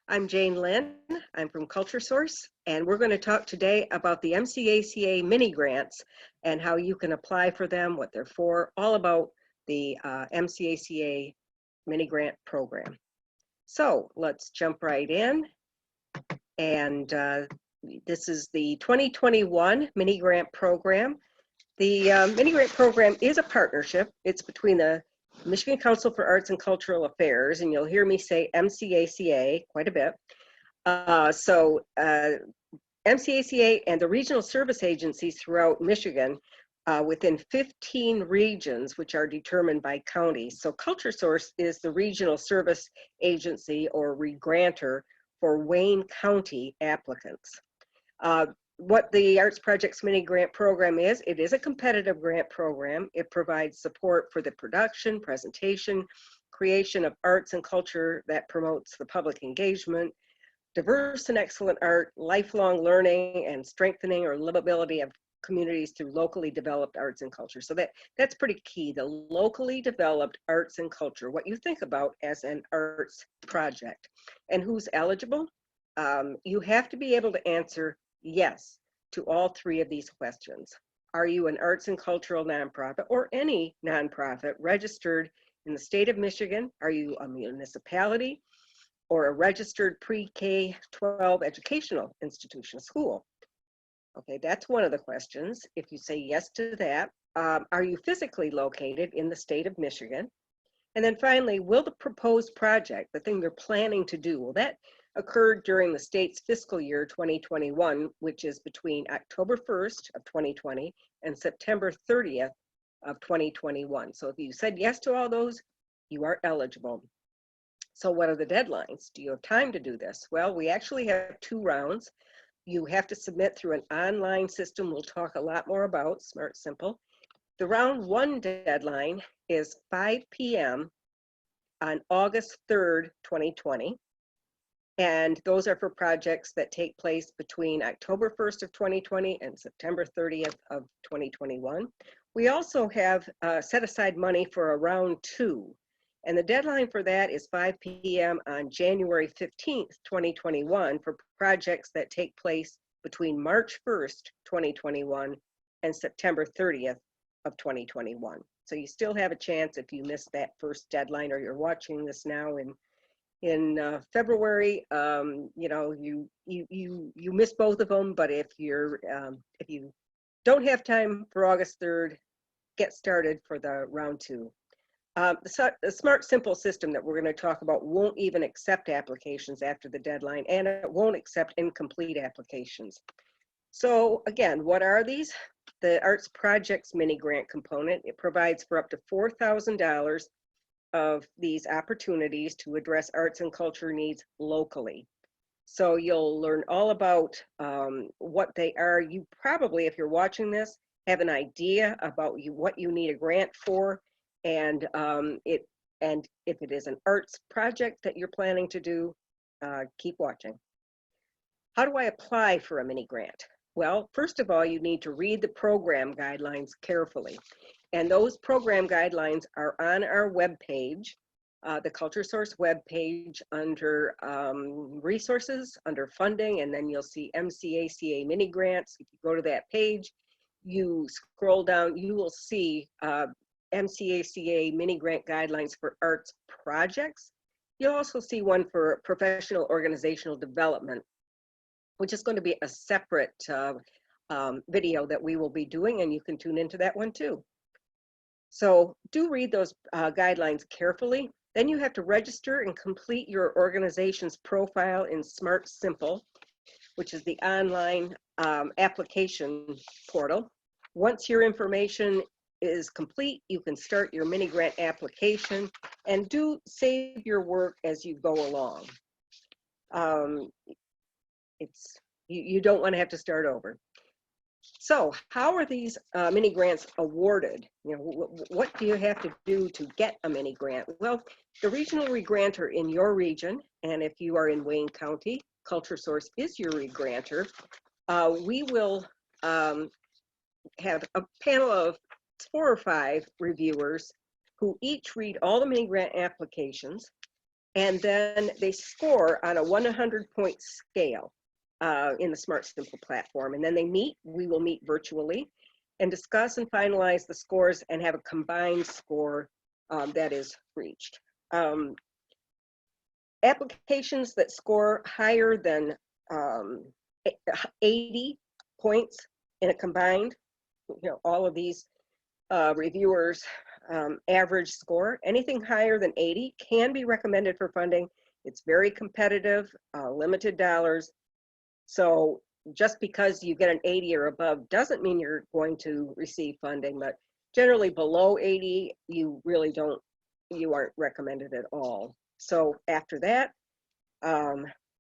I'm Jane Linn. I'm from CultureSource, and we're going to talk today about the MCACA mini grants and how you can apply for them, what they're for, all about the MCACA mini grant program. So let's jump right in. And this is the 2021 mini grant program. The mini grant program is a partnership. It's between the Michigan Council for Arts and Cultural Affairs, and you'll hear me say MCACA quite a bit. MCACA and the regional service agencies throughout Michigan within 15 regions, which are determined by county. So CultureSource is the regional service agency or regranter for Wayne County applicants. What the Arts Projects Mini Grant Program is, it is a competitive grant program. It provides support for the production, presentation, creation of arts and culture that promotes the public engagement, diverse and excellent art, lifelong learning, and strengthening or livability of communities through locally developed arts and culture. So that's pretty key, the locally developed arts and culture, what you think about as an arts project. And who's eligible? You have to be able to answer yes to all three of these questions. Are you an arts and cultural nonprofit or any nonprofit registered in the state of Michigan? Are you a municipality or a registered pre-K-12 educational institution, school? Okay, that's one of the questions. If you say yes to that, are you physically located in the state of Michigan? And then finally, will the proposed project, the thing you're planning to do, will that occur during the state's fiscal year 2021, which is between October 1st of 2020 and September 30th of 2021. So if you said yes to all those, you are eligible. So what are the deadlines? Do you have time to do this? Well, we actually have 2 rounds. You have to submit through an online system we'll talk a lot more about, SmartSimple. The round 1 deadline is 5 p.m. on August 3rd, 2020. And those are for projects that take place between October 1st of 2020 and September 30th of 2021. We also have set aside money for a round 2. And the deadline for that is 5 p.m. on January 15th, 2021 for projects that take place between March 1st, 2021 and September 30th of 2021. So you still have a chance if you missed that first deadline or you're watching this now in February, you know, you miss both of them, but if you don't have time for August 3rd, get started for the round 2. The SmartSimple system that we're going to talk about won't even accept applications after the deadline, and it won't accept incomplete applications. So again, what are these? The Arts Projects Mini Grant component, it provides for up to $4,000 of these opportunities to address arts and culture needs locally. So you'll learn all about what they are. You probably, if you're watching this, have an idea about what you need a grant for, and if it is an arts project that you're planning to do, keep watching. How do I apply for a mini grant? Well, first of all, you need to read the program guidelines carefully. And those program guidelines are on our webpage, the CultureSource webpage under resources, under funding, and then you'll see MCACA mini grants. If you go to that page, you scroll down, you will see MCACA mini grant guidelines for arts projects. You'll also see one for professional organizational development, which is going to be a separate video that we will be doing, and you can tune into that one too. So do read those guidelines carefully. Then you have to register and complete your organization's profile in SmartSimple, which is the online application portal. Once your information is complete, you can start your mini grant application and do save your work as you go along. You don't want to have to start over. So how are these mini grants awarded? You know, what do you have to do to get a mini grant? Well, the regional regranter in your region, and if you are in Wayne County, CultureSource is your regranter. We will have a panel of 4 or 5 reviewers who each read all the mini grant applications. And then they score on a 100-point scale in the SmartSimple platform. And then they meet, we will meet virtually, and discuss and finalize the scores and have a combined score that is reached. Applications that score higher than 80 points in a combined, all of these reviewers average score, anything higher than 80 can be recommended for funding. It's very competitive, limited dollars. So just because you get an 80 or above doesn't mean you're going to receive funding, but generally below 80, you really don't, you aren't recommended at all. So after that,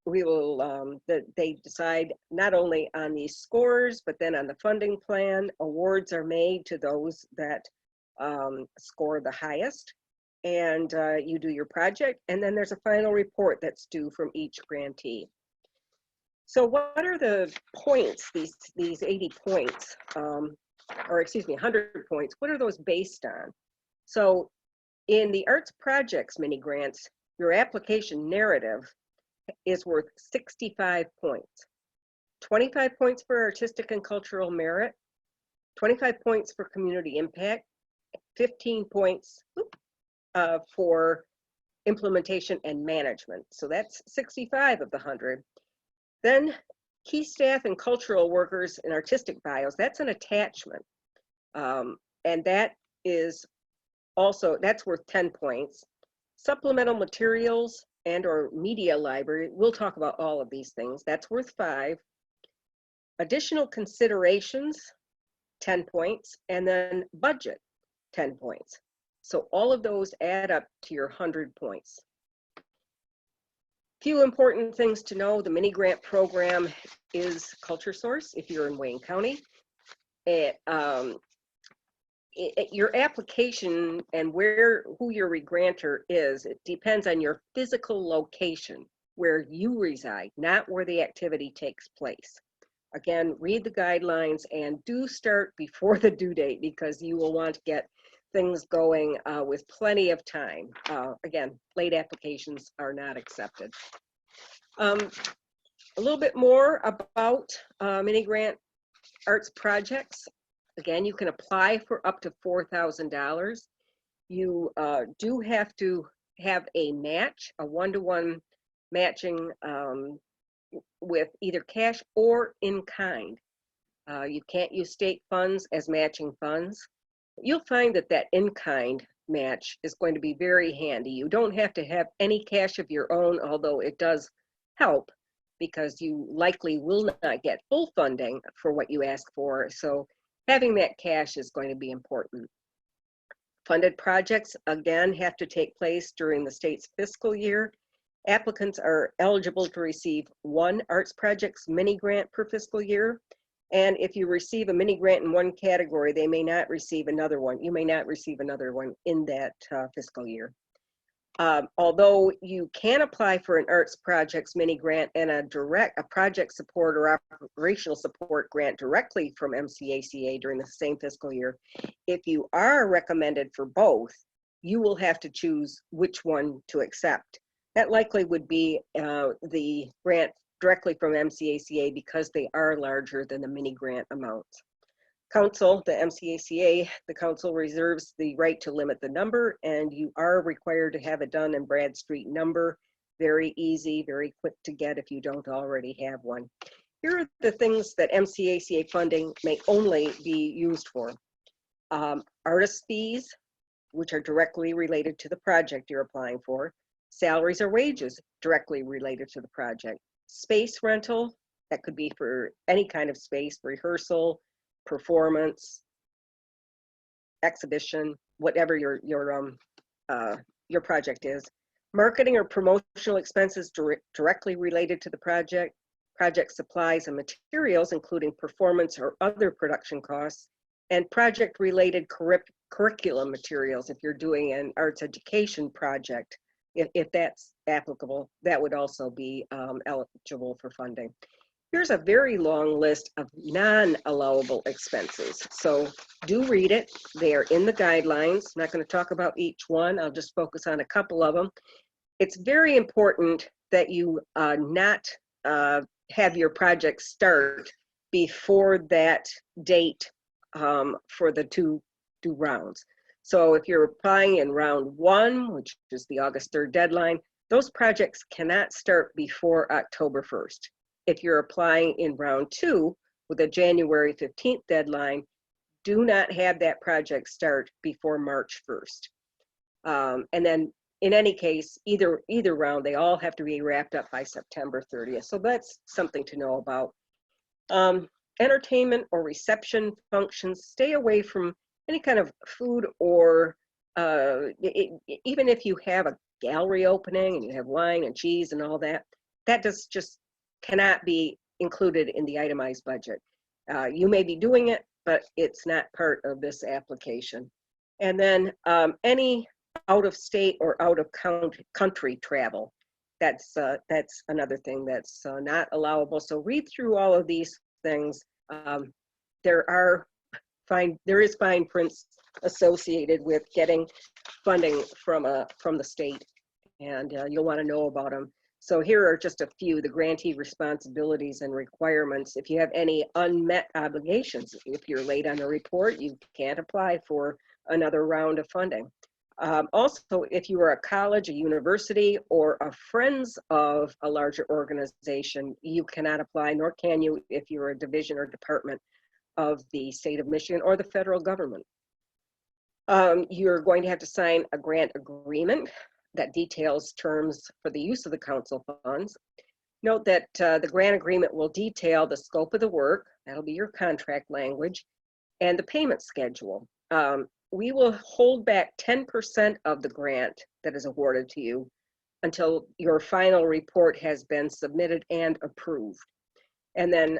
we will, they decide not only on these scores, but then on the funding plan. Awards are made to those that score the highest, and you do your project, and then there's a final report that's due from each grantee. So what are the points, these 80 points, or excuse me, 100 points, what are those based on? So in the arts projects mini grants, your application narrative is worth 65 points. 25 points for artistic and cultural merit, 25 points for community impact, 15 points for implementation and management. So that's 65 of the 100. Then key staff and cultural workers and artistic bios, that's an attachment. And that is also, that's worth 10 points. Supplemental materials and or media library, we'll talk about all of these things, that's worth 5. Additional considerations, 10 points, and then budget, 10 points. So all of those add up to your 100 points. Few important things to know: the mini grant program is CultureSource if you're in Wayne County. Your application and who your regranter is, it depends on your physical location, where you reside, not where the activity takes place. Again, read the guidelines and do start before the due date, because you will want to get things going with plenty of time. Again, late applications are not accepted. A little bit more about mini grant arts projects. Again, you can apply for up to $4,000. You do have to have a match, a one-to-one matching with either cash or in kind. You can't use state funds as matching funds. You'll find that that in-kind match is going to be very handy. You don't have to have any cash of your own, although it does help, because you likely will not get full funding for what you ask for. So having that cash is going to be important. Funded projects, again, have to take place during the state's fiscal year. Applicants are eligible to receive 1 arts projects mini grant per fiscal year. And if you receive a mini grant in one category, they may not receive another one. You may not receive another one in that fiscal year. Although you can apply for an arts projects mini grant and a project support or operational support grant directly from MCACA during the same fiscal year, if you are recommended for both, you will have to choose which one to accept. That likely would be the grant directly from MCACA, because they are larger than the mini grant amounts. Council, the MCACA, the council reserves the right to limit the number, and you are required to have a Dun and Bradstreet number. Very easy, very quick to get if you don't already have one. Here are the things that MCACA funding may only be used for. Artist fees, which are directly related to the project you're applying for. Salaries or wages directly related to the project. Space rental, that could be for any kind of space, rehearsal, performance, exhibition, whatever your project is. Marketing or promotional expenses directly related to the project. Project supplies and materials, including performance or other production costs. And project-related curriculum materials, if you're doing an arts education project. If that's applicable, that would also be eligible for funding. Here's a very long list of non-allowable expenses. So do read it. They are in the guidelines. I'm not going to talk about each one. I'll just focus on a couple of them. it's very important that you not have your project start before that date for the two rounds. So if you're applying in round 1, which is the August 3rd deadline, those projects cannot start before October 1st. If you're applying in round 2 with a January 15th deadline, do not have that project start before March 1st. And then in any case, either round, they all have to be wrapped up by September 30th. So that's something to know about. Entertainment or reception functions, stay away from any kind of food or even if you have a gallery opening and you have wine and cheese and all that, that just cannot be included in the itemized budget. You may be doing it, but it's not part of this application. And then any out of state or out of country travel, that's another thing that's not allowable. So read through all of these things. There is fine prints associated with getting funding from the state, and you'll want to know about them. So here are just a few: the grantee responsibilities and requirements. If you have any unmet obligations, if you're late on a report, you can't apply for another round of funding. Also, if you are a college, a university, or a friends of a larger organization, you cannot apply, nor can you if you're a division or department of the state of Michigan or the federal government. You're going to have to sign a grant agreement that details terms for the use of the council funds. Note that the grant agreement will detail the scope of the work, that'll be your contract language, and the payment schedule. We will hold back 10% of the grant that is awarded to you until your final report has been submitted and approved. And then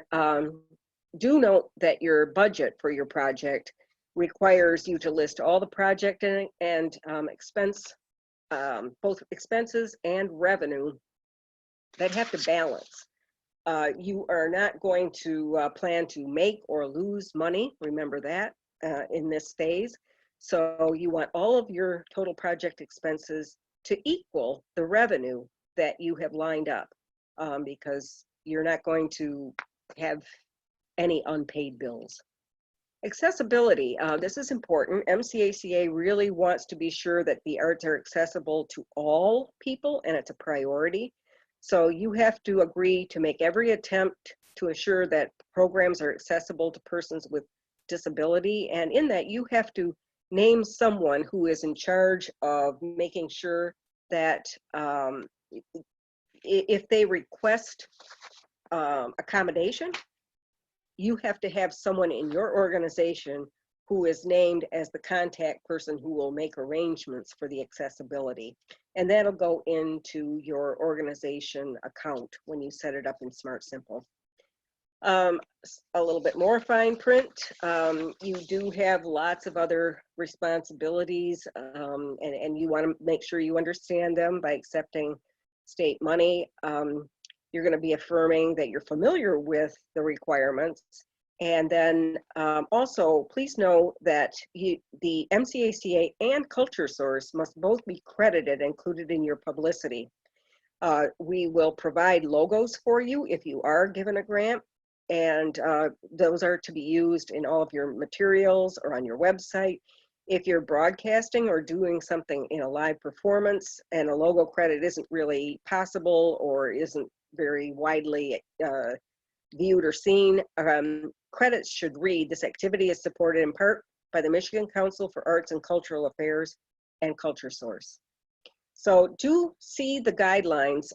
do note that your budget for your project requires you to list all the project and expense, both expenses and revenue that have to balance. You are not going to plan to make or lose money, remember that, in this phase. So you want all of your total project expenses to equal the revenue that you have lined up, because you're not going to have any unpaid bills. Accessibility, this is important. MCACA really wants to be sure that the arts are accessible to all people, and it's a priority. So you have to agree to make every attempt to ensure that programs are accessible to persons with disability, and in that you have to name someone who is in charge of making sure that if they request accommodation, you have to have someone in your organization who is named as the contact person who will make arrangements for the accessibility. And that'll go into your organization account when you set it up in SmartSimple. A little bit more fine print. You do have lots of other responsibilities, and you want to make sure you understand them by accepting state money. You're going to be affirming that you're familiar with the requirements. And then also, please know that the MCACA and CultureSource must both be credited, included in your publicity. We will provide logos for you if you are given a grant, and those are to be used in all of your materials or on your website. If you're broadcasting or doing something in a live performance and a logo credit isn't really possible or isn't very widely viewed or seen, credits should read, "This activity is supported in part by the Michigan Council for Arts and Cultural Affairs and CultureSource." So do see the guidelines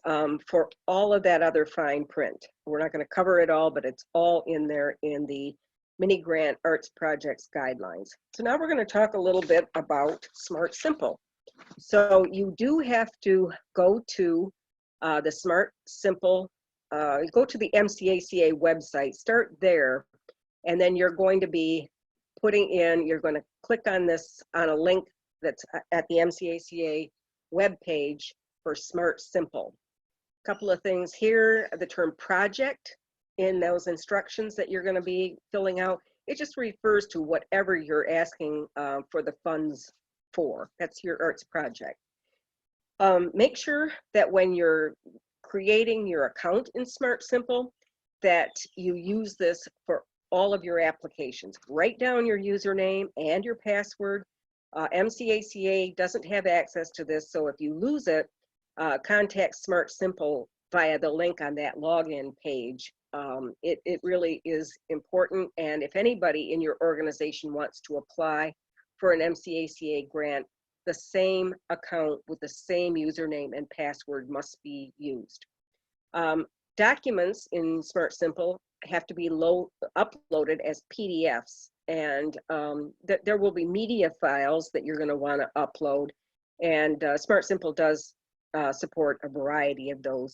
for all of that other fine print. We're not going to cover it all, but it's all in there in the Mini Grant Arts Projects guidelines. So now we're going to talk a little bit about SmartSimple. So you do have to go to the SmartSimple, go to the MCACA website, start there, and then you're going to be putting in, you're going to click on this, on a link that's at the MCACA webpage for SmartSimple. A couple of things here, the term project in those instructions that you're going to be filling out, it just refers to whatever you're asking for the funds for. That's your arts project. Make sure that when you're creating your account in SmartSimple, that you use this for all of your applications. Write down your username and your password. MCACA doesn't have access to this, so if you lose it, contact SmartSimple via the link on that login page. It really is important, and if anybody in your organization wants to apply for an MCACA grant, the same account with the same username and password must be used. Documents in SmartSimple have to be uploaded as PDFs, and there will be media files that you're going to want to upload, and SmartSimple does support a variety of those.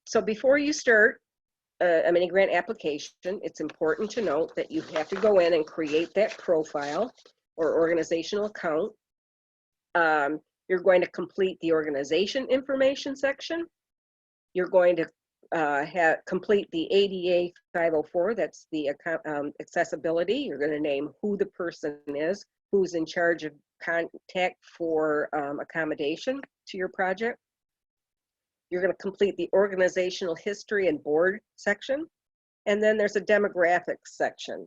So before you start a mini grant application, it's important to note that you have to go in and create that profile or organizational account. You're going to complete the organization information section. You're going to complete the ADA 504, that's the account, accessibility. You're going to name who the person is, who's in charge of contact for accommodation to your project. You're going to complete the organizational history and board section. And then there's a demographics section.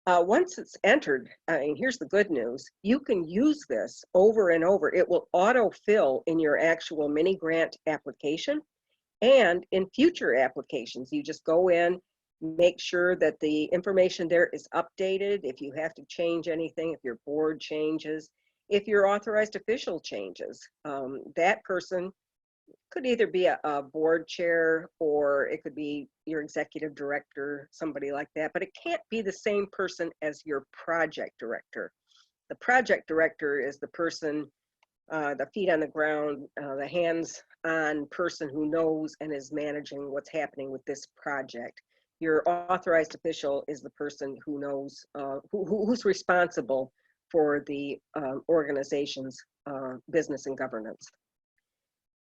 Once it's entered, I mean, here's the good news. You can use this over and over. It will autofill in your actual mini grant application and in future applications. You just go in, make sure that the information there is updated. If you have to change anything, if your board changes, if your authorized official changes, that person could either be a board chair or it could be your executive director, somebody like that, but it can't be the same person as your project director. The project director is the person, the feet on the ground, the hands-on person who knows and is managing what's happening with this project. Your authorized official is the person who knows, who's responsible for the organization's business and governance.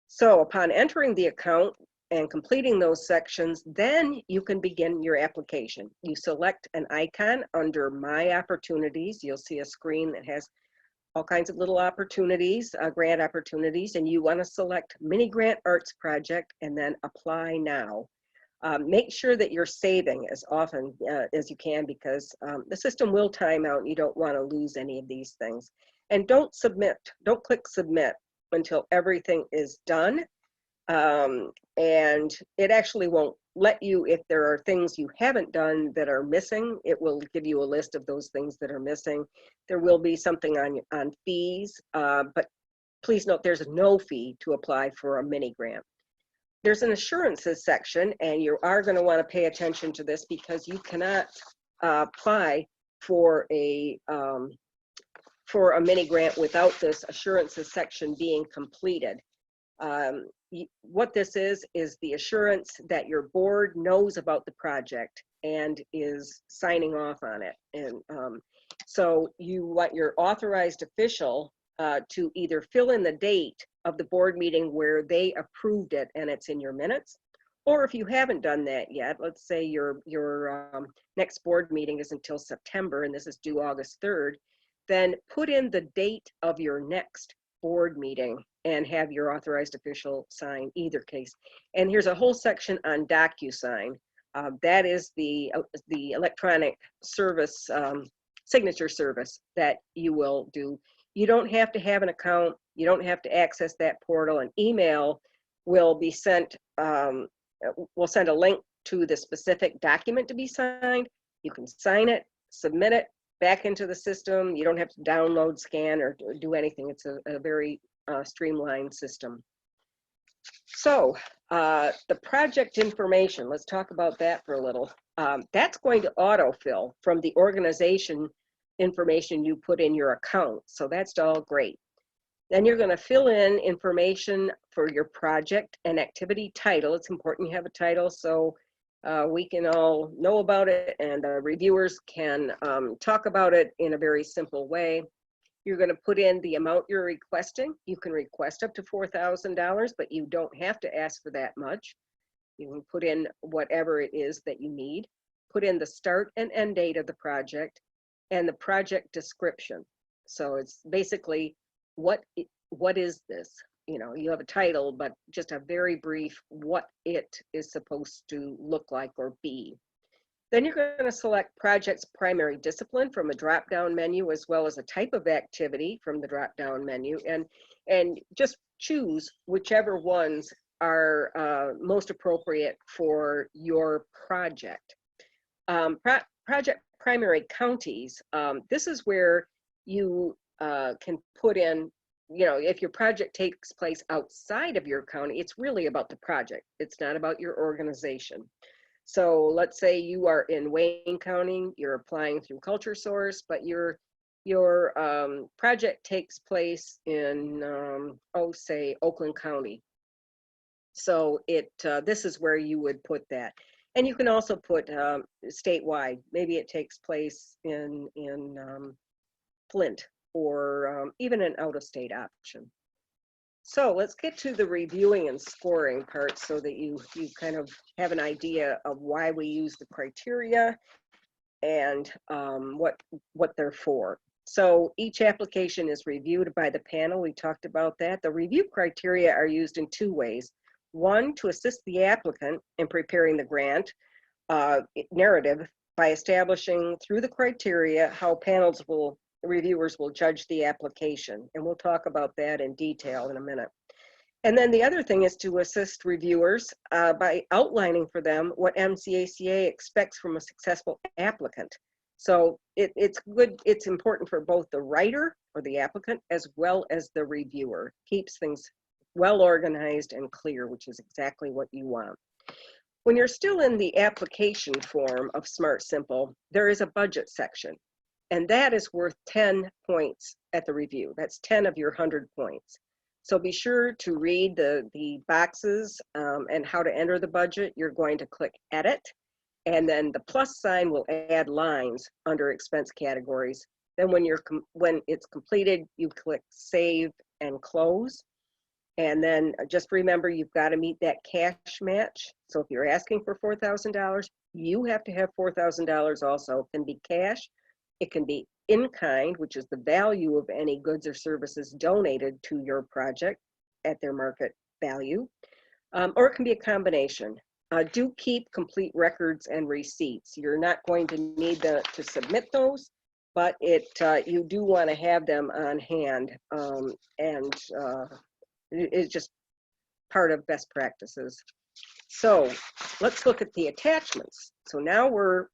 So upon entering the account and completing those sections, then you can begin your application. You select an icon under My Opportunities. You'll see a screen that has all kinds of little opportunities, grant opportunities, and you want to select Mini Grant Arts Project and then Apply Now. Make sure that you're saving as often as you can, because the system will time out and you don't want to lose any of these things. And don't click Submit until everything is done. And it actually won't let you, if there are things you haven't done that are missing, it will give you a list of those things that are missing. There will be something on fees, but please note there's no fee to apply for a mini grant. There's an assurances section, and you are going to want to pay attention to this because you cannot apply for a mini grant without this assurances section being completed. What this is the assurance that your board knows about the project and is signing off on it. And so you want your authorized official to either fill in the date of the board meeting where they approved it and it's in your minutes, or if you haven't done that yet, let's say your next board meeting is until September and this is due August 3rd, then put in the date of your next board meeting and have your authorized official sign either case. And here's a whole section on DocuSign. That is the electronic service, signature service that you will do. You don't have to have an account. You don't have to access that portal. An email will be sent, we'll send a link to the specific document to be signed. You can sign it, submit it back into the system. You don't have to download, scan, or do anything. It's a very streamlined system. So the project information, let's talk about that for a little. That's going to autofill from the organization information you put in your account. So that's all great. Then you're going to fill in information for your project and activity title. It's important you have a title so we can all know about it and reviewers can talk about it in a very simple way. You're going to put in the amount you're requesting. You can request up to $4,000, but you don't have to ask for that much. You can put in whatever it is that you need. Put in the start and end date of the project and the project description. So it's basically what what is this? You know, you have a title, but just a very brief what it is supposed to look like or be. Then you're going to select project's primary discipline from a drop-down menu, as well as a type of activity from the drop-down menu, and just choose whichever ones are most appropriate for your project. Project primary counties, this is where you can put in, you know, if your project takes place outside of your county, it's really about the project. It's not about your organization. So let's say you are in Wayne County, you're applying through CultureSource, but your project takes place in, say Oakland County. So this is where you would put that. And you can also put statewide. Maybe it takes place in Flint, or even an out-of-state option. So let's get to the reviewing and scoring part so that you kind of have an idea of why we use the criteria and what they're for. So each application is reviewed by the panel. We talked about that. The review criteria are used in two ways. One, to assist the applicant in preparing the grant narrative by establishing through the criteria how reviewers will judge the application. And we'll talk about that in detail in a minute. And then the other thing is to assist reviewers by outlining for them what MCACA expects from a successful applicant. So it's important for both the writer or the applicant as well as the reviewer. Keeps things well organized and clear, which is exactly what you want. When you're still in the application form of SmartSimple, there is a budget section, and that is worth 10 points at the review. That's 10 of your 100 points. So be sure to read the boxes and how to enter the budget. You're going to click Edit, and then the plus sign will add lines under expense categories. Then when it's completed, you click Save and Close. And then just remember, you've got to meet that cash match. So if you're asking for $4,000, you have to have $4,000 also. It can be cash, it can be in kind, which is the value of any goods or services donated to your project at their market value, or it can be a combination. Do keep complete records and receipts. You're not going to need to submit those, but you do want to have them on hand, and it's just part of best practices. So let's look at the attachments. So now we're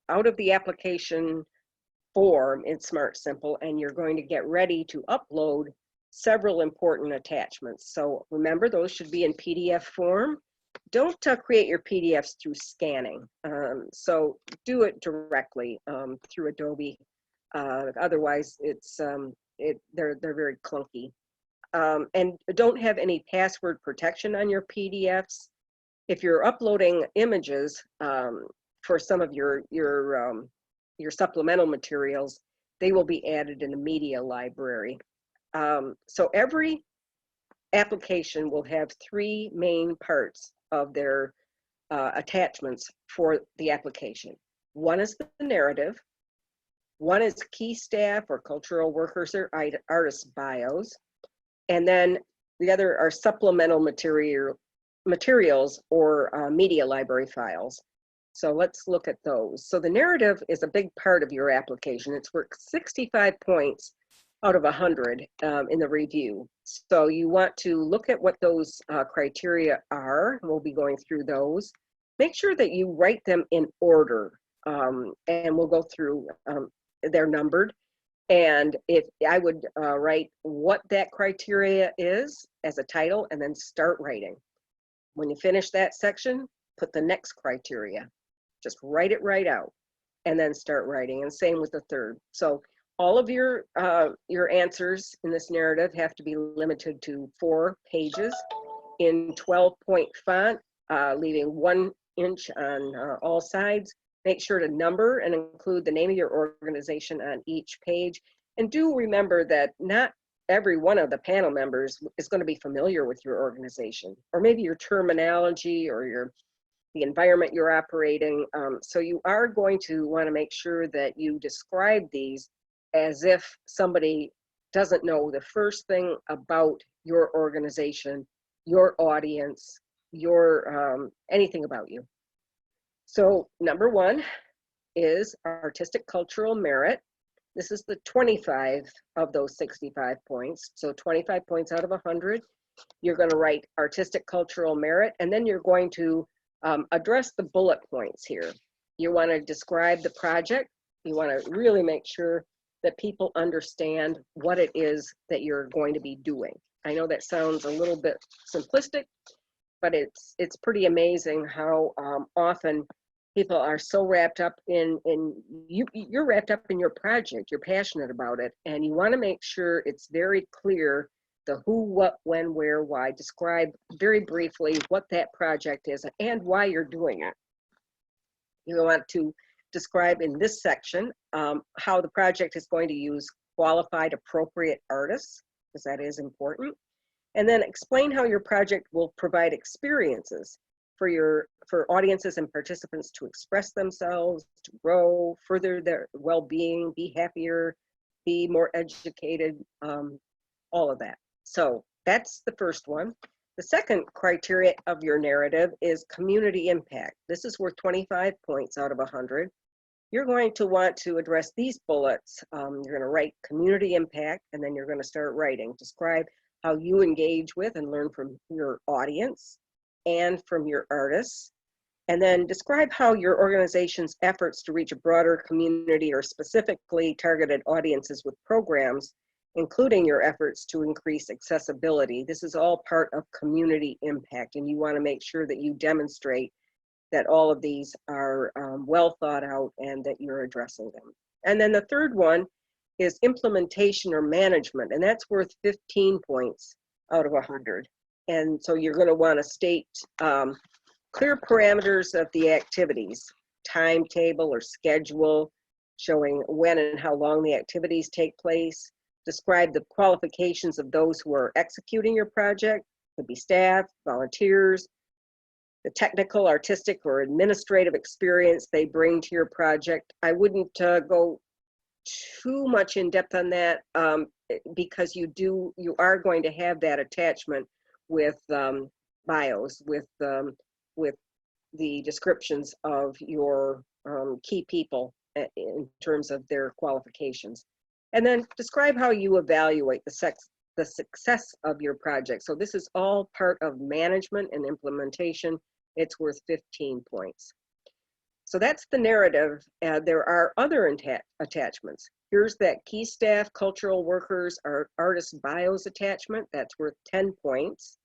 out of the application form in SmartSimple, and you're going to get ready to upload several important attachments. So remember, those should be in PDF form. Don't create your PDFs through scanning. So do it directly through Adobe. Otherwise, they're very clunky. And don't have any password protection on your PDFs. If you're uploading images for some of your supplemental materials, they will be added in the media library. So every application will have three main parts of their attachments for the application. One is the narrative. One is key staff or cultural workers or artist bios. And then the other are supplemental materials or media library files. So let's look at those. So the narrative is a big part of your application. It's worth 65 points out of 100 in the review. So you want to look at what those criteria are. We'll be going through those. Make sure that you write them in order, and we'll go through, they're numbered. And if I would write what that criteria is as a title and then start writing. When you finish that section, put the next criteria. Just write it right out and then start writing, and same with the third. So all of your answers in this narrative have to be limited to 4 pages in 12-point font, leaving 1 inch on all sides. Make sure to number and include the name of your organization on each page. And do remember that not every one of the panel members is going to be familiar with your organization, or maybe your terminology or the environment you're operating. So you are going to want to make sure that you describe these as if somebody doesn't know the first thing about your organization, your audience, your anything about you. So number one is artistic cultural merit. This is the 25 of those 65 points. So 25 points out of 100. You're going to write artistic cultural merit, and then you're going to address the bullet points here. You want to describe the project. You want to really make sure that people understand what it is that you're going to be doing. I know that sounds a little bit simplistic, but it's pretty amazing how often people are so wrapped up in you're wrapped up in your project, you're passionate about it, and you want to make sure it's very clear the who, what, when, where, why. Describe very briefly what that project is and why you're doing it. You want to describe in this section how the project is going to use qualified appropriate artists, because that is important. And then explain how your project will provide experiences for audiences and participants to express themselves, to grow, further their well-being, be happier, be more educated, all of that. So that's the first one. The second criteria of your narrative is community impact. This is worth 25 points out of 100. You're going to want to address these bullets. You're going to write community impact, and then you're going to start writing. Describe how you engage with and learn from your audience and from your artists. And then describe how your organization's efforts to reach a broader community or specifically targeted audiences with programs, including your efforts to increase accessibility. This is all part of community impact, and you want to make sure that you demonstrate that all of these are well thought out and that you're addressing them. And then the third one is implementation or management, and that's worth 15 points out of 100. And so you're going to want to state clear parameters of the activities, timetable or schedule, showing when and how long the activities take place. Describe the qualifications of those who are executing your project. Could be staff, volunteers, the technical, artistic, or administrative experience they bring to your project. I wouldn't go too much in depth on that because you are going to have that attachment with bios, with the descriptions of your key people in terms of their qualifications. And then describe how you evaluate the success of your project. So this is all part of management and implementation. It's worth 15 points. So that's the narrative. There are other attachments. Here's that key staff, cultural workers, or artist bios attachment. That's worth 10 points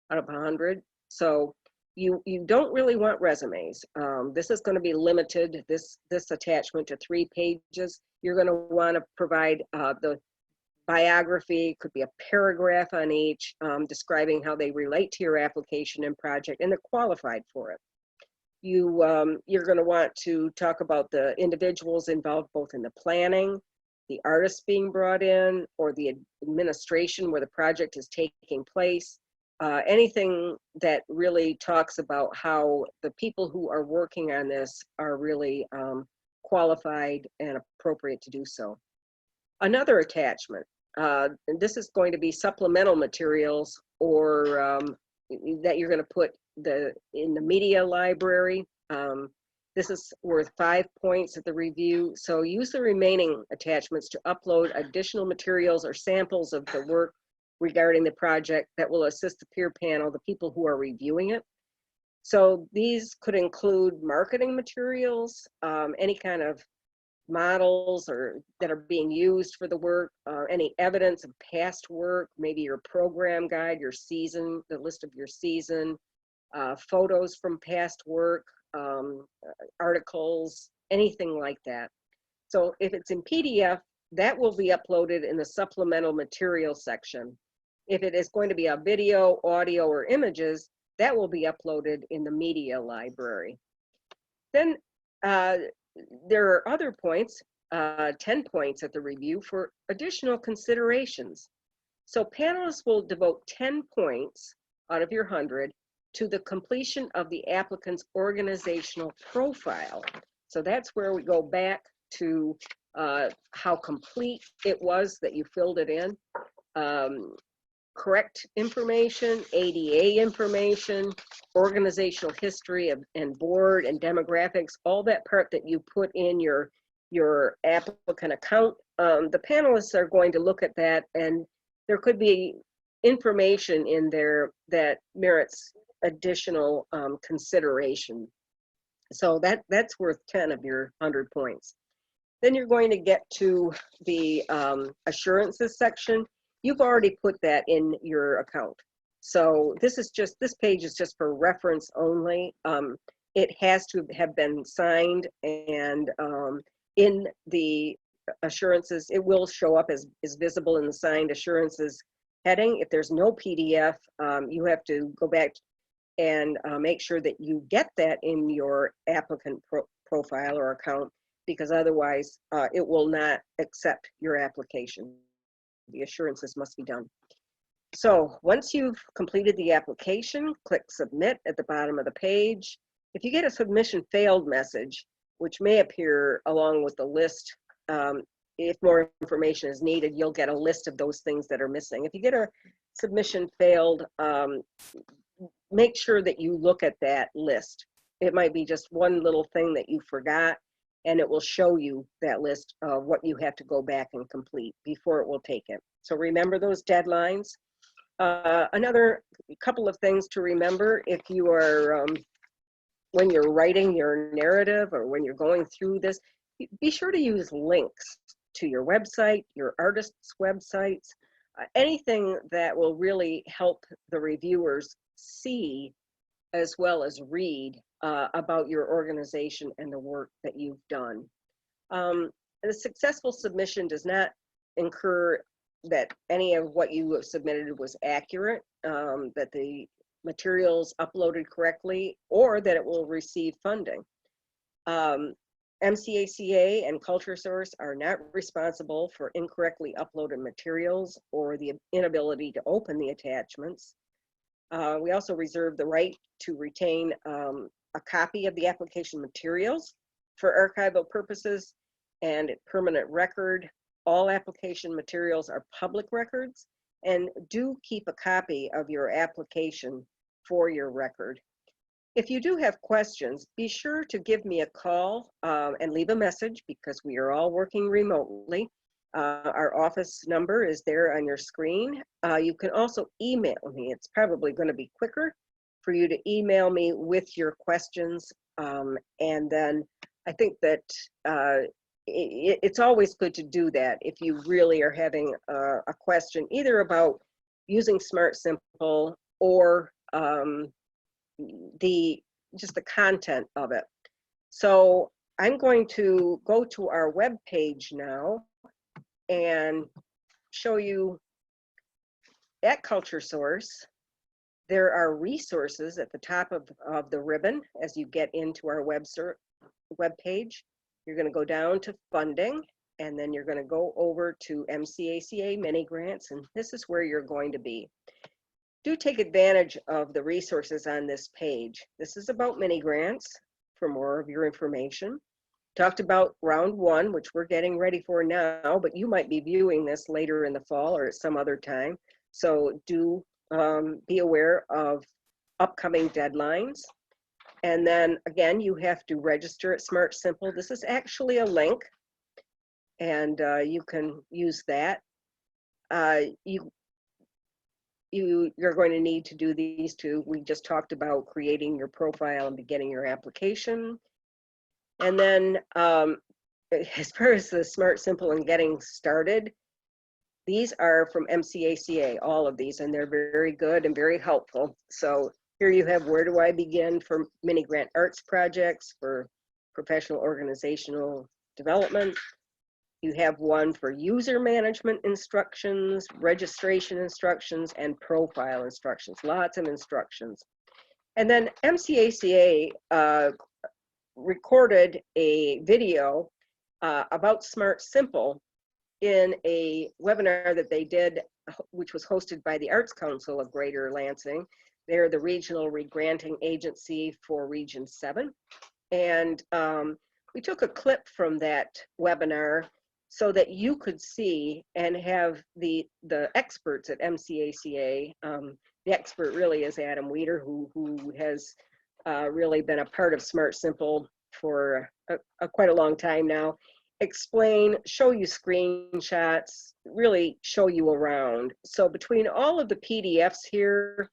out of 100. So you don't really want resumes. This is going to be limited, this attachment, to 3 pages. You're going to want to provide the biography, could be a paragraph on each, describing how they relate to your application and project, and they're qualified for it. You're going to want to talk about the individuals involved both in the planning, the artists being brought in, or the administration where the project is taking place. Anything that really talks about how the people who are working on this are really qualified and appropriate to do so. Another attachment, and this is going to be supplemental materials, or that you're going to put in the media library. This is worth 5 points at the review. So use the remaining attachments to upload additional materials or samples of the work regarding the project that will assist the peer panel, the people who are reviewing it. So these could include marketing materials, any kind of models that are being used for the work, any evidence of past work, maybe your program guide, your season, the list of your season, photos from past work, articles, anything like that. So if it's in PDF, that will be uploaded in the supplemental material section. If it is going to be a video, audio, or images, that will be uploaded in the media library. Then there are other points, 10 points at the review for additional considerations. So panelists will devote 10 points out of your 100 to the completion of the applicant's organizational profile. So that's where we go back to how complete it was that you filled it in, correct information, ADA information, organizational history and board and demographics, all that part that you put in your applicant account. The panelists are going to look at that, and there could be information in there that merits additional consideration. So that's worth 10 of your 100 points. Then you're going to get to the assurances section. You've already put that in your account. So this page is just for reference only. It has to have been signed, and in the assurances, it will show up as visible in the signed assurances heading. If there's no PDF, you have to go back and make sure that you get that in your applicant profile or account, because otherwise it will not accept your application. The assurances must be done. So once you've completed the application, click submit at the bottom of the page. If you get a submission failed message, which may appear along with the list, if more information is needed, you'll get a list of those things that are missing. If you get a submission failed, make sure that you look at that list. It might be just one little thing that you forgot, and it will show you that list of what you have to go back and complete before it will take it. So remember those deadlines. Another couple of things to remember if you are, when you're writing your narrative or when you're going through this, be sure to use links to your website, your artists' websites, anything that will really help the reviewers see as well as read about your organization and the work that you've done. A successful submission does not incur that any of what you have submitted was accurate, that the materials uploaded correctly, or that it will receive funding. MCACA and CultureSource are not responsible for incorrectly uploaded materials or the inability to open the attachments. We also reserve the right to retain a copy of the application materials for archival purposes and permanent record. All application materials are public records, and do keep a copy of your application for your record. If you do have questions, be sure to give me a call and leave a message, because we are all working remotely. Our office number is there on your screen. You can also email me. It's probably going to be quicker for you to email me with your questions. And then I think that it's always good to do that if you really are having a question, either about using SmartSimple or just the content of it. So I'm going to go to our web page now and show you at CultureSource. There are resources at the top of the ribbon as you get into our web page. You're going to go down to funding, and then you're going to go over to MCACA Minigrants, and this is where you're going to be. Do take advantage of the resources on this page. This is about Minigrants for more of your information. Talked about round one, which we're getting ready for now, but you might be viewing this later in the fall or at some other time. So do be aware of upcoming deadlines. And then again, you have to register at SmartSimple. This is actually a link, and you can use that. You're going to need to do these two. We just talked about creating your profile and beginning your application. And then as far as the SmartSimple and getting started, these are from MCACA, all of these, and they're very good and very helpful. So here you have where do I begin for mini grant arts projects, for professional organizational development. You have one for user management instructions, registration instructions, and profile instructions, lots of instructions. And then MCACA recorded a video about SmartSimple in a webinar that they did, which was hosted by the Arts Council of Greater Lansing. They're the regional regranting agency for Region 7. And we took a clip from that webinar, so that you could see and have the experts at MCACA. The expert really is Adam Weeder, who has really been a part of SmartSimple for quite a long time now. Explain, show you screenshots, really show you around. So between all of the PDFs here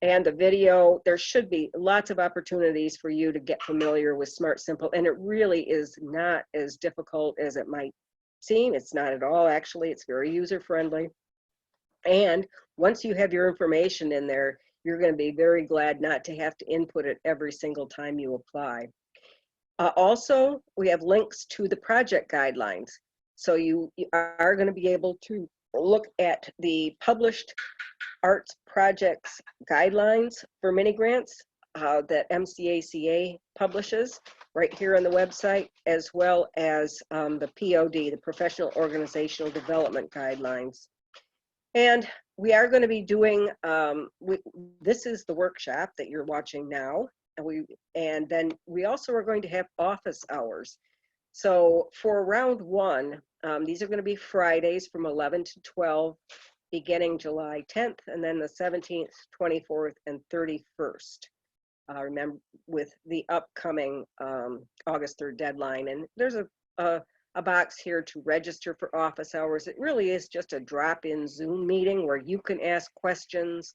and the video, there should be lots of opportunities for you to get familiar with SmartSimple, and it really is not as difficult as it might seem. It's not at all, actually. It's very user-friendly. And once you have your information in there, you're going to be very glad not to have to input it every single time you apply. Also, we have links to the project guidelines. So you are going to be able to look at the published arts projects guidelines for mini grants that MCACA publishes right here on the website, as well as the POD, the Professional Organizational Development Guidelines. And we are going to be doing, this is the workshop that you're watching now, and then we also are going to have office hours. So for round one, these are going to be Fridays from 11 to 12, beginning July 10th, and then the 17th, 24th, and 31st. Remember, with the upcoming August 3rd deadline. And there's a box here to register for office hours. It really is just a drop-in Zoom meeting where you can ask questions,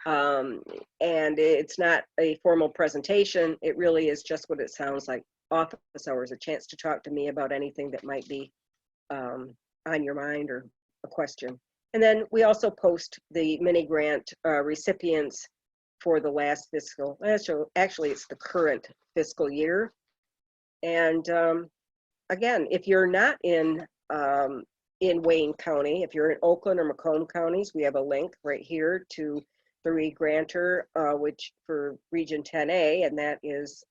and it's not a formal presentation. It really is just what it sounds like, office hours, a chance to talk to me about anything that might be on your mind or a question. And then we also post the mini grant recipients for the last fiscal, actually it's the current fiscal year. And again, if you're not in Wayne County, if you're in Oakland or Macomb counties, we have a link right here to the re-granter, which for Region 10A, and that is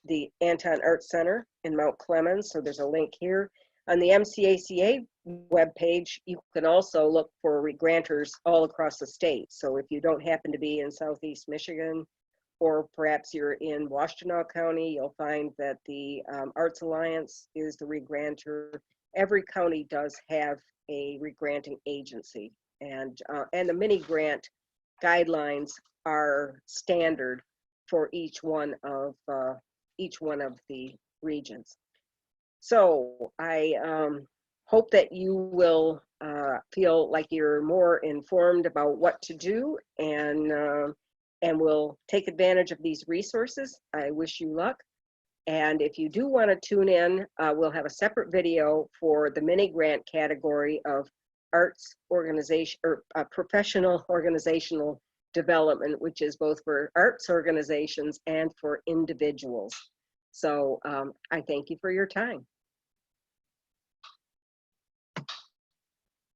the Anton Arts Center in Mount Clemens. So there's a link here. On the MCACA webpage, you can also look for re-granters all across the state. So if you don't happen to be in Southeast Michigan, or perhaps you're in Washtenaw County, you'll find that the Arts Alliance is the re-granter. Every county does have a re-granting agency, and the mini grant guidelines are standard for each one of the regions. So I hope that you will feel like you're more informed about what to do, and will take advantage of these resources. I wish you luck. And if you do want to tune in, we'll have a separate video for the mini grant category of arts organization or professional organizational development, which is both for arts organizations and for individuals. So I thank you for your time.